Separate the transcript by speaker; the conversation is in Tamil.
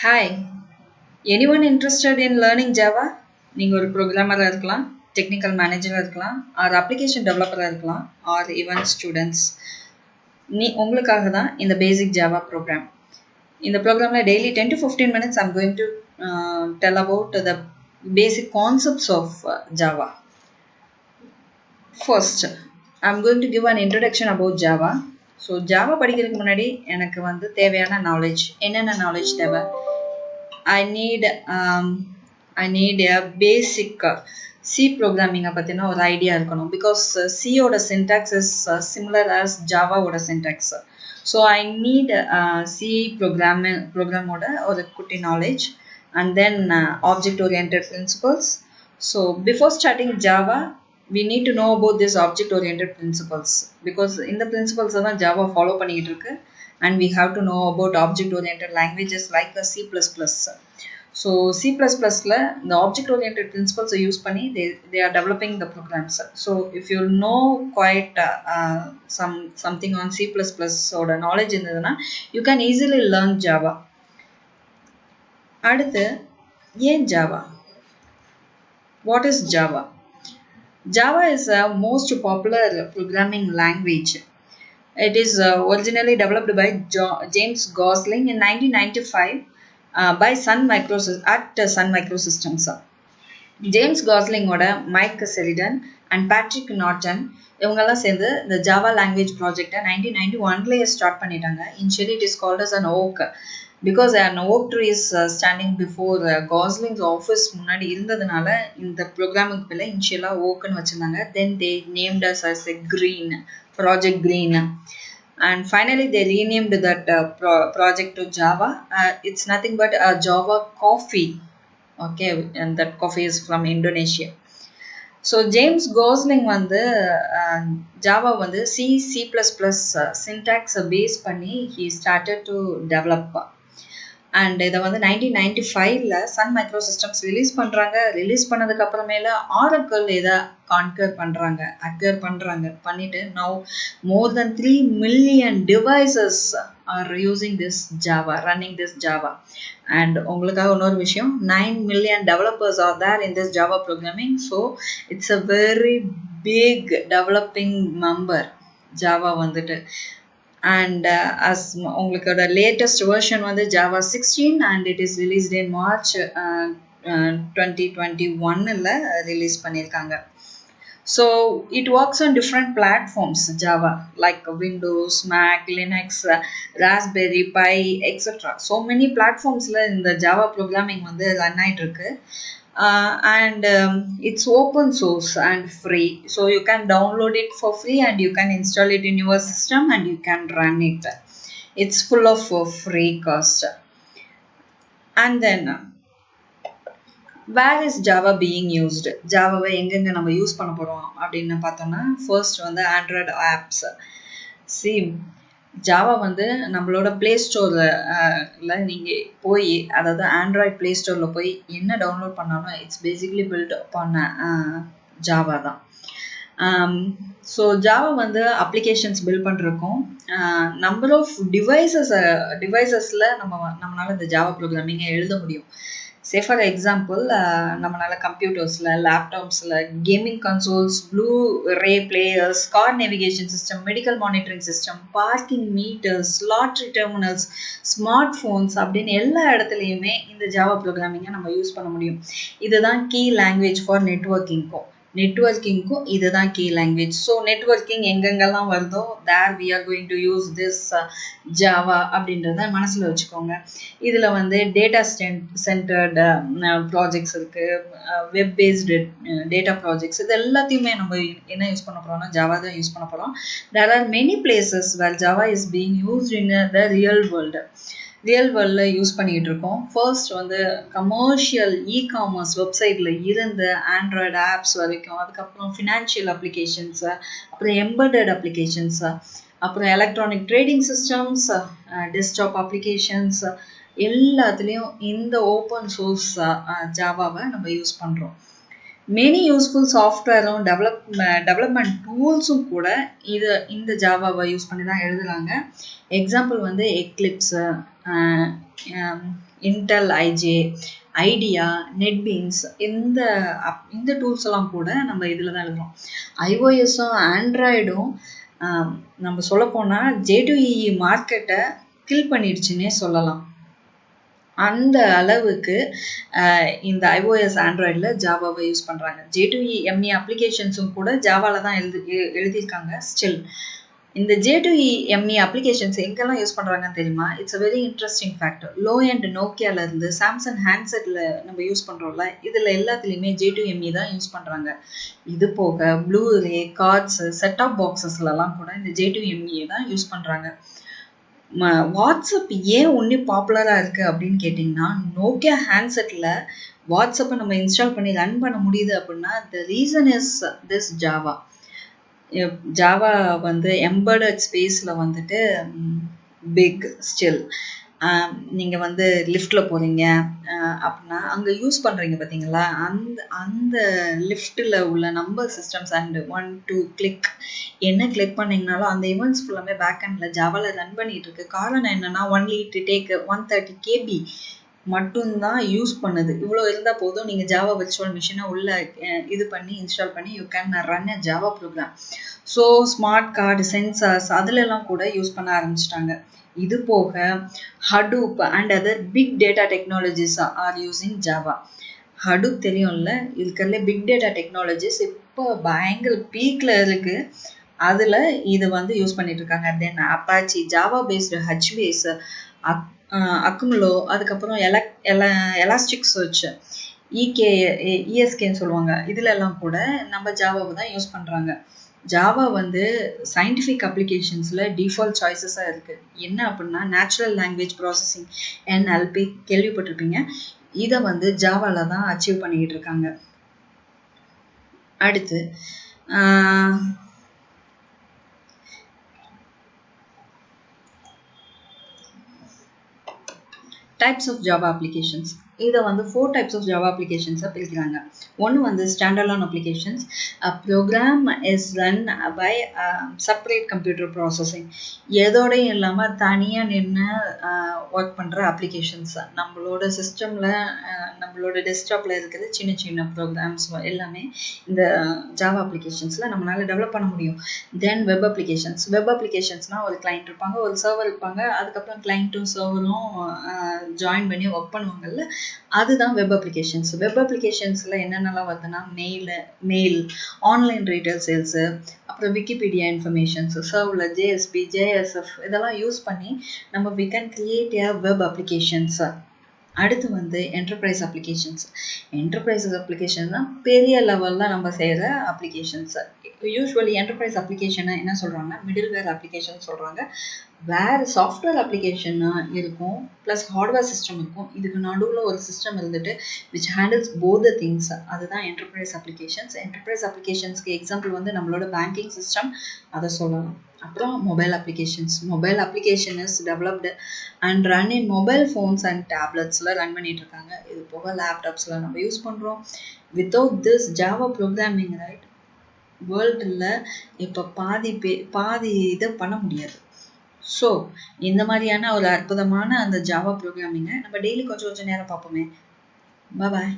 Speaker 1: Hi, anyone interested in learning Java? நீங்கள் ஒரு ப்ரோக்ராமராக இருக்கலாம், டெக்னிக்கல் மேனேஜராக இருக்கலாம், ஆர் அப்ளிகேஷன் டெவலப்பராக இருக்கலாம், ஆர் ஈவன் ஸ்டூடெண்ட்ஸ். உங்களுக்காக தான் இந்த பேசிக் ஜாவா ப்ரோக்ராம். இந்த ப்ரோக்ராமில் daily 10 to 15 minutes I'm going to tell about the basic concepts of Java. First, I'm going to give an introduction about Java. So Java படிக்கிறதுக்கு முன்னாடி எனக்கு வந்து தேவையான நாலேஜ் என்னென்ன நாலேஜ் தேவை? I need a basic C programming பத்தின ஒரு ஐடியா இருக்கணும். Because C ஓட syntax is similar as Java ஓட syntax. So I need C program ஓட ஒரு குட்டி knowledge and then object oriented principles. So before starting Java, we need to know about this object oriented principles because in the principles தான் Java follow பண்ணிட்டு இருக்கு. And we have to know about object oriented languages like the C++. So C++ la the object oriented principles use பண்ணி they are developing the programs. So if you know quite something on C++ ஓட knowledge இருந்ததுன்னா you can easily learn Java. அடுத்து ஏன் Java? What is Java? Java is a most popular programming language. It is originally developed by James Gosling in 1995 by Sun Microsystems. James Gosling ஓட Mike Sheridan and Patrick Norton இவங்கெல்லாம் சேர்ந்து இந்த Java language project 1991 ஸ்டார்ட் பண்ணிட்டாங்க. Initially it is called as an oak because an oak tree is standing before Gosling's office முன்னாடி இருந்ததுனால இந்த ப்ரோக்ராமுக்கு பேர்ல இனிஷியலா ஓக்னு வச்சிருந்தாங்க. Then they named us as a green project green and finally they renamed that project to Java. It's nothing but a Java coffee. Okay, and that coffee is from Indonesia. So James Gosling வந்து Java வந்து C++ syntax base பண்ணி he started to develop. And இதை வந்து 1995 சன் மைக்ரோசிஸ்டம்ஸ் ரிலீஸ் பண்ணுறாங்க. ரிலீஸ் பண்ணதுக்கு அப்புறமேல ஆரக்கிள் இதை அக்வயர் பண்ணுறாங்க பண்ணிட்டு now more than 3 million devices are using this Java, running this Java. And உங்களுக்காக இன்னொரு விஷயம், 9 million developers are there in this Java programming. So it's a very big developing number Java வந்துட்டு. And as உங்களுக்கோட latest version வந்து Java 16 and it is released in March 2021 release பண்ணிருக்காங்க. So it works on different platforms Java like Windows, Mac, Linux, Raspberry Pi, etc. So many platforms in the Java programming வந்து run ஆயிட்டு இருக்கு. And it's open source and free, so you can download it for free and you can install it in your system and you can run it. It's full of free cost. And then where is Java being used? Java எங்கெங்க நம்ம யூஸ் பண்ண போறோம் அப்படின்னு பார்த்தோம்னா ஃபர்ஸ்ட் வந்து ஆண்ட்ராய்டு ஆப்ஸ். See, ஜாவா வந்து நம்மளோட பிளே ஸ்டோரில் நீங்கள் போய், அதாவது ஆண்ட்ராய்ட் பிளே ஸ்டோரில் போய் என்ன டவுன்லோட் பண்ணாலும் இட்ஸ் பேசிக்லி பில்ட் பண்ண ஜாவா தான். ஸோ ஜாவா வந்து அப்ளிகேஷன்ஸ் பில்ட் பண்ணுறக்கும் நம்பர் ஆஃப் டிவைசஸில் நம்மளால் இந்த ஜாவா ப்ரோக்ராமிங்கை எழுத முடியும். Say for example, நம்மளால கம்ப்யூட்டர்ஸில், லேப்டாப்ஸில், gaming consoles, Blu-ray players, car navigation system, medical monitoring system, parking meters, lottery terminals, smart phones அப்படின்னு எல்லா இடத்துலையுமே இந்த ஜாவா ப்ரோக்ராமிங்கை நம்ம யூஸ் பண்ண முடியும். இதுதான் கீ லாங்குவேஜ் ஃபார் நெட்வொர்க்கிங்க்கும் இதுதான் கீ லாங்குவேஜ். ஸோ நெட்வொர்க்கிங் எங்கெங்கெல்லாம் வருதோ there we are going to use this Java அப்படின்றத மனசில் வச்சுக்கோங்க. இதில் வந்து டேட்டா சென்டர்டு ப்ராஜெக்ட்ஸ் இருக்குது, வெப் பேஸ்டு டேட்டா ப்ராஜெக்ட்ஸ், இது எல்லாத்தையுமே நம்ம என்ன யூஸ் பண்ண போகிறோம்னா ஜாவா தான் யூஸ் பண்ண போகிறோம். There are many places where Java is being used in the ரியல் வேர்ல்டில் யூஸ் பண்ணிக்கிட்டு இருக்கோம். ஃபர்ஸ்ட் வந்து கமர்ஷியல் இ-காமர்ஸ் வெப்சைட்டில் இருந்து ஆண்ட்ராய்டு ஆப்ஸ் வரைக்கும், அதுக்கப்புறம் ஃபினான்ஷியல் அப்ளிகேஷன்ஸு, அப்புறம் எம்பெடட் அப்ளிகேஷன்ஸு, அப்புறம் electronic trading systems, desktop applications, எல்லாத்துலேயும் இந்த ஓப்பன் சோர்ஸ் ஜாவாவை நம்ம யூஸ் பண்ணுறோம். மெனி யூஸ்ஃபுல் சாஃப்ட்வேரும் டெவலப்மெண்ட் டூல்ஸும் கூட இந்த ஜாவாவை யூஸ் பண்ணி தான் எழுதுறாங்க. எக்ஸாம்பிள் வந்து எக்லிப்ஸு, இன்டெல் ஐஜே, ஐடியா, நெட்பீன்ஸ் இந்த டூல்ஸ் எல்லாம் கூட நம்ம இதில் தான் எழுதுறோம். ஐஓஎஸும் ஆண்ட்ராய்டும் நம்ம சொல்ல போனால் J2EE மார்க்கெட்டை கில் பண்ணிடுச்சுன்னே சொல்லலாம். அந்த அளவுக்கு இந்த iOS ஆண்ட்ராய்டில் ஜாவாவை யூஸ் பண்ணுறாங்க. J2EE அப்ளிகேஷன்ஸும் கூட ஜாவாவில் தான் எழுதியிருக்காங்க. ஸ்டில் இந்த J2EE அப்ளிகேஷன்ஸ் எங்கெல்லாம் யூஸ் பண்ணுறாங்கன்னு தெரியுமா? It's a very interesting factor. Low and நோக்கியாவிலேருந்து சாம்சங் ஹேண்ட்செட்டில் நம்ம யூஸ் பண்ணுறோம்ல, இதில் எல்லாத்துலேயுமே J2EE தான் யூஸ் பண்ணுறாங்க. இது போக ப்ளூரே, கார்ட்ஸு, செட்டாப் பாக்ஸஸ்லலாம் கூட இந்த J2EE தான் யூஸ் பண்ணுறாங்க. வாட்ஸ்அப் ஏன் ஒன்றி பாப்புலராக இருக்குது அப்படின்னு கேட்டிங்கன்னா, நோக்கியா ஹேண்ட்செட்டில் வாட்ஸ்அப்பை நம்ம இன்ஸ்டால் பண்ணி ரன் பண்ண முடியுது அப்படின்னா the reason is this Java. Java வந்து எம்பெடட் ஸ்பேஸில் வந்துட்டு பிக் ஸ்டில். நீங்கள் வந்து லிஃப்டில் போகிறீங்க அப்படின்னா அங்கே யூஸ் பண்ணுறீங்க பார்த்தீங்களா, அந்த லிஃப்ட்டில் உள்ள நம்பர் சிஸ்டம்ஸ் அண்ட் 1 2 கிளிக் என்ன கிளிக் பண்ணிங்கனாலும் அந்த ஈவெண்ட்ஸ் ஃபுல்லாமே பேக்ஹெண்டில் ஜாவாவில் ரன் பண்ணிட்டு இருக்கு. காரணம் என்னென்னா ஒன்லி டு டேக் 130 KB மட்டும்தான் யூஸ் பண்ணுது. இவ்வளோ இருந்தால் போதும், நீங்கள் ஜாவா விர்ச்சுவல் மிஷினை உள்ள இது பண்ணி இன்ஸ்டால் பண்ணி you can run a Java program. So smart card, sensors அதுலெல்லாம் கூட யூஸ் பண்ண ஆரம்பிச்சிட்டாங்க. இது போக Hadoop and other big data technologies are using Java. Hadoop தெரியும்ல, இருக்கிறதுல பிக் டேட்டா டெக்னாலஜிஸ் இப்போ பயங்கர பீக்கில் இருக்குது. அதில் இது வந்து யூஸ் பண்ணிட்டு இருக்காங்க. தென் அப்பாச்சி, ஜாவா பேஸ்டு HBase, அக்குமுலோ, அதுக்கப்புறம் எலாஸ்டிக் சர்ச், ESKன்னு சொல்லுவாங்க. இதுல எல்லாம் கூட நம்ம ஜாவாவை தான் யூஸ் பண்ணுறாங்க. ஜாவா வந்து சயின்டிஃபிக் அப்ளிகேஷன்ஸில் டிஃபால்ட் சாய்ஸஸாக இருக்குது. என்ன அப்படின்னா நேச்சுரல் லாங்குவேஜ் ப்ராசஸிங், NLP கேள்விப்பட்டிருப்பீங்க. இதை வந்து ஜாவாவில் தான் அச்சீவ் பண்ணிக்கிட்டு இருக்காங்க. அடுத்து டைப்ஸ் ஆஃப் ஜாவா அப்ளிகேஷன்ஸ். இதை வந்து 4 டைப்ஸ் ஆஃப் ஜாவா அப்ளிகேஷன்ஸாக பிரிக்கிறாங்க. ஒன்று வந்து standalone applications. Program is run by separate computer processing. எதோடையும் இல்லாமல் தனியாக நின்று ஒர்க் பண்ணுற அப்ளிகேஷன்ஸ். நம்மளோட சிஸ்டமில் நம்மளோட டெஸ்க்டாப்பில் இருக்கிற சின்ன சின்ன ப்ரோக்ராம்ஸ் எல்லாமே இந்த ஜாவா அப்ளிகேஷன்ஸில் நம்மளால் டெவலப் பண்ண முடியும். தென் வெப் அப்ளிகேஷன்ஸ். வெப் அப்ளிகேஷன்ஸ்னால் ஒரு கிளைண்ட் இருப்பாங்க, ஒரு சர்வர் இருப்பாங்க, அதுக்கப்புறம் கிளைண்ட்டும் சர்வரும் ஜாயின் பண்ணி ஒர்க் பண்ணுவாங்கல்ல, அதுதான் வெப் அப்ளிகேஷன்ஸ். வெப் அப்ளிகேஷன்ஸில் என்னென்னலாம் வருதுன்னா மெயில், ஆன்லைன் ரீட்டைல் சேல்ஸு, அப்புறம் Wikipedia informations, servlet, JSP, JSF இதெல்லாம் யூஸ் பண்ணி நம்ம we can create a web applications. அடுத்து வந்து என்டர்பிரைஸ் அப்ளிகேஷன்ஸ். என்டர்பிரைஸ் அப்ளிகேஷன் தான் பெரிய லெவலில் நம்ம செய்கிற அப்ளிகேஷன்ஸ். யூஸ்வலி என்டர்பிரைஸ் அப்ளிகேஷனை என்ன சொல்கிறாங்க, மிடில்வேர் அப்ளிகேஷன் சொல்கிறாங்க. வேறு சாஃப்ட்வேர் அப்ளிகேஷன் இருக்கும், ப்ளஸ் ஹார்ட்வேர் சிஸ்டம் இருக்கும். இதுக்கு நடுவில் ஒரு சிஸ்டம் இருந்துட்டு which handles both the things. அதுதான் என்டர்பிரைஸ் அப்ளிகேஷன்ஸ். என்டர்பிரைஸ் அப்ளிகேஷன்ஸ்க்கு எக்ஸாம்பிள் வந்து நம்மளோட பேங்கிங் சிஸ்டம், அதை சொல்லலாம். அப்புறம் mobile applications. Mobile application is developed and run in mobile phones and டேப்லெட்ஸில் ரன் பண்ணிட்டு இருக்காங்க. இது போக லேப்டாப்ஸில் நம்ம யூஸ் பண்ணுறோம். Without this Java programming right வேர்ல்டில் இப்போ பாதி இதை பண்ண முடியாது. ஸோ இந்த மாதிரியான ஒரு அற்புதமான அந்த ஜாவா ப்ரோக்ராமிங்கை நம்ம டெய்லி கொஞ்சம் நேரம் பார்ப்போமே. பாய்.